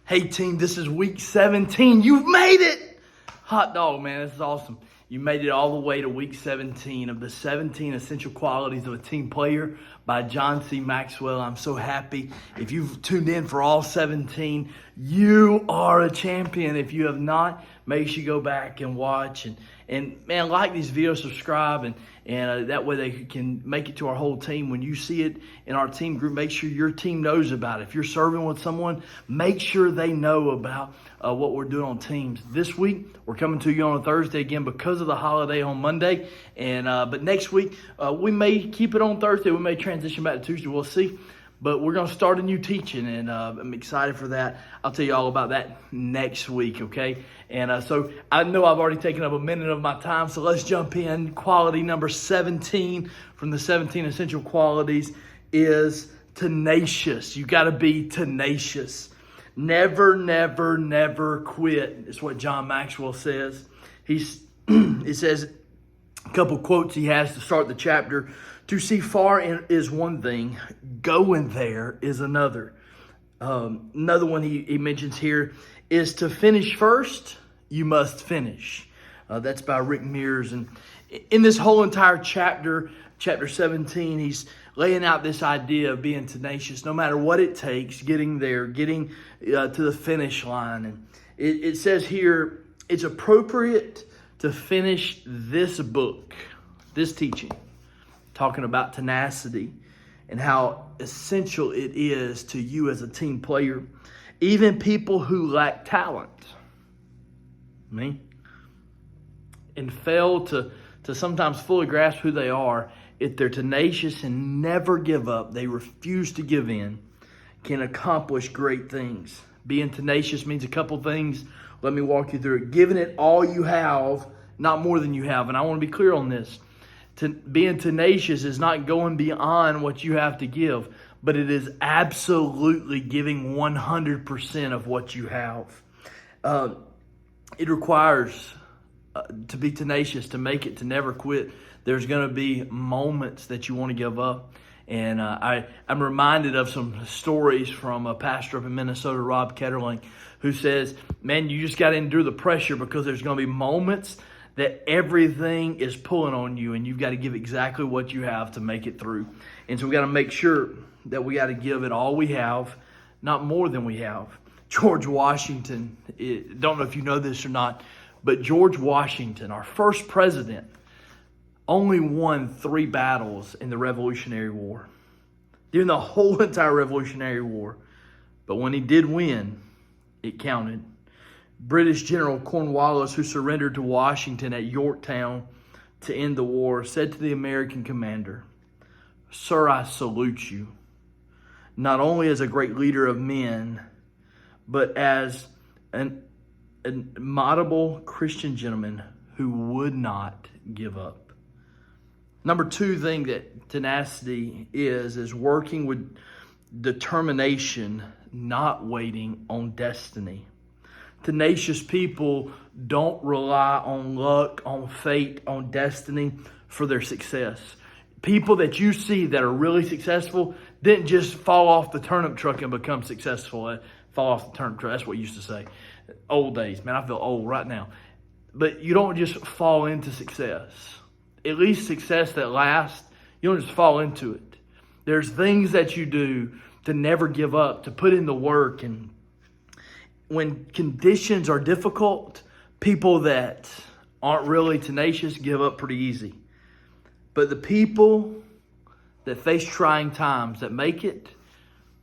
Hey team, this is week 17. You've made it! Hot dog, man, this is awesome. You made it all the way to week 17 of the 17 Essential Qualities of a Team Player by John C. Maxwell. I'm so happy. If you've tuned in for all 17, you are a champion. If you have not, make sure you go back and watch and man, like these videos, subscribe, and that way they can make it to our whole team. When you see it in our team group, make sure your team knows about it. If you're serving with someone, make sure they know about what we're doing on teams. This week, we're coming to you on a Thursday again because of the holiday on Monday. But next week, we may keep it on Thursday. We may transition back to Tuesday. We'll see. But we're going to start a new teaching, and I'm excited for that. I'll tell you all about that next week, okay? And so I know I've already taken up a minute of my time, so let's jump in. Quality number 17 from the 17 Essential Qualities is tenacious. You got to be tenacious. Never, never, never quit. It's what John Maxwell says. It says a couple quotes he has to start the chapter. To see far is one thing, going there is another. Another one he mentions here is to finish first, you must finish. That's by Rick Mears. And in this whole entire chapter 17, he's laying out this idea of being tenacious, no matter what it takes, getting there, getting to the finish line. And it says here, it's appropriate to finish this book, this teaching, talking about tenacity and how essential it is to you as a team player. Even people who lack talent, and fail to sometimes fully grasp who they are, if they're tenacious and never give up, they refuse to give in, can accomplish great things. Being tenacious means a couple things. Let me walk you through it. Giving it all you have, not more than you have. And I want to be clear on this. Being tenacious is not going beyond what you have to give, but it is absolutely giving 100% of what you have. It requires to be tenacious, to make it, to never quit. There's going to be moments that you want to give up. And I'm reminded of some stories from a pastor up in Minnesota, Rob Ketterling, who says, man, you just got to endure the pressure because there's going to be moments that everything is pulling on you and you've got to give exactly what you have to make it through. And so we got to make sure that we got to give it all we have, not more than we have. George Washington, don't know if you know this or not, but George Washington, our first president, only won 3 battles in the Revolutionary War. During the whole entire Revolutionary War. But when he did win, it counted. British General Cornwallis, who surrendered to Washington at Yorktown to end the war, said to the American commander, "Sir, I salute you, not only as a great leader of men, but as an immutable Christian gentleman who would not give up." Number 2 thing that tenacity is working with determination, not waiting on destiny. Tenacious people don't rely on luck, on fate, on destiny for their success. People that you see that are really successful didn't just fall off the turnip truck and become successful. Fall off the turnip truck, that's what you used to say. Old days, man, I feel old right now. But you don't just fall into success. At least success that lasts, you don't just fall into it. There's things that you do to never give up, to put in the work. And when conditions are difficult, people that aren't really tenacious give up pretty easy. But the people that face trying times that make it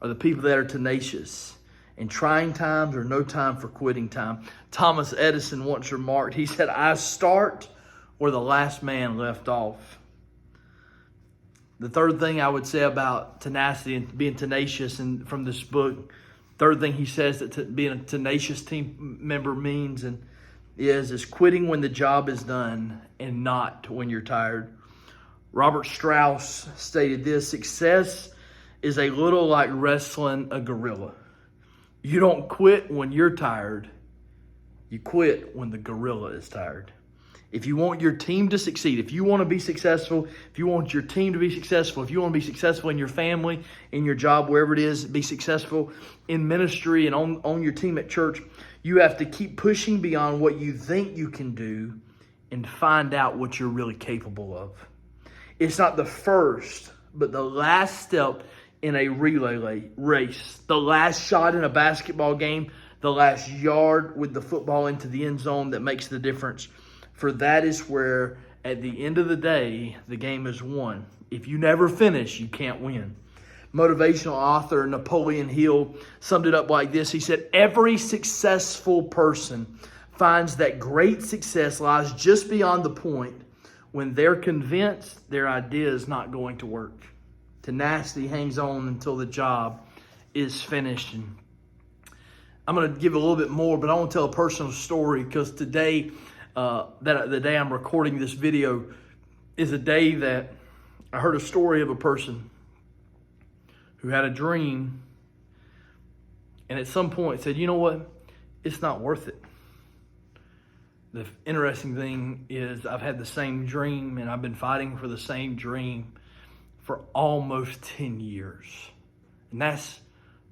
are the people that are tenacious. And trying times are no time for quitting time. Thomas Edison once remarked, he said, "I start where the last man left off." The third thing I would say about tenacity and being tenacious, and from this book, third thing he says that being a tenacious team member means is quitting when the job is done and not when you're tired. Robert Strauss stated this: success is a little like wrestling a gorilla. You don't quit when you're tired. You quit when the gorilla is tired. If you want your team to succeed, if you want to be successful, if you want your team to be successful, if you want to be successful in your family, in your job, wherever it is, be successful in ministry and on your team at church, you have to keep pushing beyond what you think you can do and find out what you're really capable of. It's not the first, but the last step in a relay race, the last shot in a basketball game, the last yard with the football into the end zone that makes the difference. For that is where, at the end of the day, the game is won. If you never finish, you can't win. Motivational author Napoleon Hill summed it up like this. He said, every successful person finds that great success lies just beyond the point when they're convinced their idea is not going to work. Tenacity hangs on until the job is finished. And I'm going to give a little bit more, but I want to tell a personal story because today, the day I'm recording this video is a day that I heard a story of a person who had a dream and at some point said, you know what, it's not worth it. The interesting thing is I've had the same dream and I've been fighting for the same dream for almost 10 years. And that's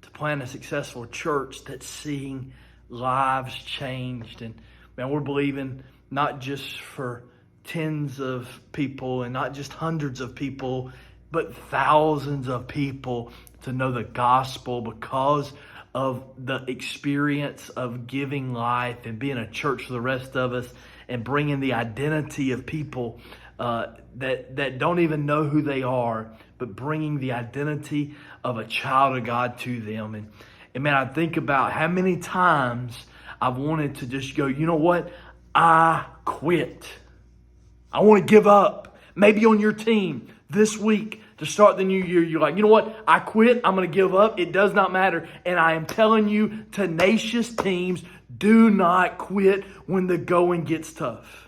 to plant a successful church that's seeing lives changed. And man, we're believing not just for tens of people and not just hundreds of people, but thousands of people to know the gospel because of the experience of giving life and being a church for the rest of us and bringing the identity of people that don't even know who they are, but bringing the identity of a child of God to them. And man, I think about how many times I've wanted to just go, you know what? I quit. I want to give up. Maybe on your team this week to start the new year, you're like, you know what? I quit. I'm going to give up. It does not matter. And I am telling you, tenacious teams do not quit when the going gets tough.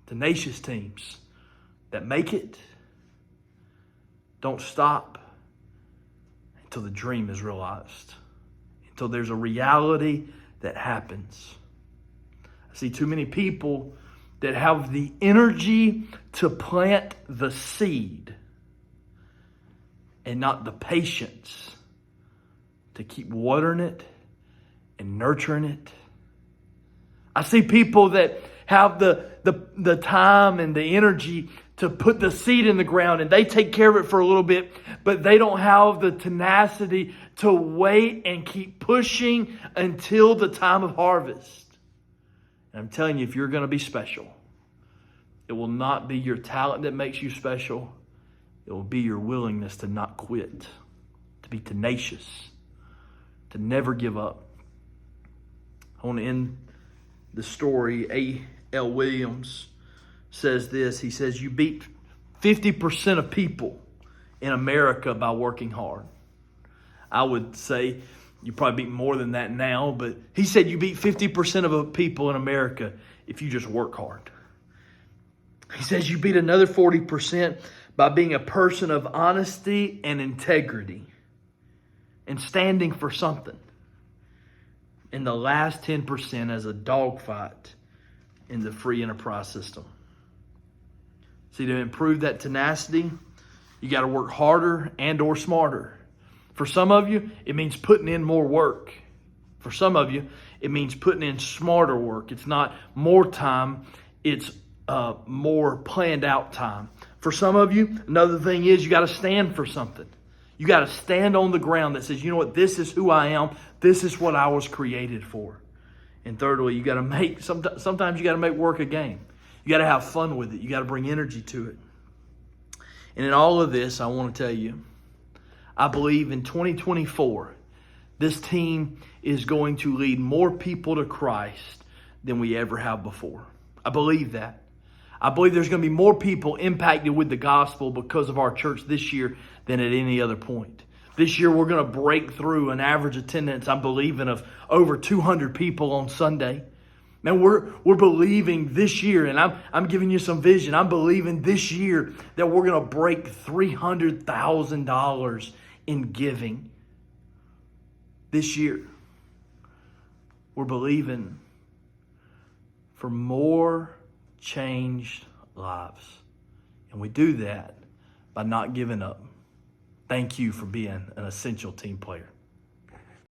Tenacious teams that make it don't stop until the dream is realized, until there's a reality that happens. I see too many people that have the energy to plant the seed and not the patience to keep watering it and nurturing it. I see people that have the time and the energy to put the seed in the ground and they take care of it for a little bit, but they don't have the tenacity to wait and keep pushing until the time of harvest. And I'm telling you, if you're going to be special, it will not be your talent that makes you special. It will be your willingness to not quit, to be tenacious, to never give up. I want to end the story. A.L. Williams says this. He says, you beat 50% of people in America by working hard. I would say you probably beat more than that now, but he said you beat 50% of people in America if you just work hard. He says you beat another 40% by being a person of honesty and integrity and standing for something. And the last 10% as a dogfight in the free enterprise system. See, to improve that tenacity, you got to work harder and or smarter. For some of you, it means putting in more work. For some of you, it means putting in smarter work. It's not more time, it's more planned out time. For some of you, another thing is you got to stand for something. You got to stand on the ground that says, you know what, this is who I am. This is what I was created for. And thirdly, you got to make, sometimes you got to make work a game. You got to have fun with it. You got to bring energy to it. And in all of this, I want to tell you, I believe in 2024, this team is going to lead more people to Christ than we ever have before. I believe that. I believe there's going to be more people impacted with the gospel because of our church this year than at any other point. This year, we're going to break through an average attendance, I'm believing, of over 200 people on Sunday. Now, we're believing this year, and I'm giving you some vision. I'm believing this year that we're going to break $300,000 in giving. This year, we're believing for more changed lives. And we do that by not giving up. Thank you for being an essential team player.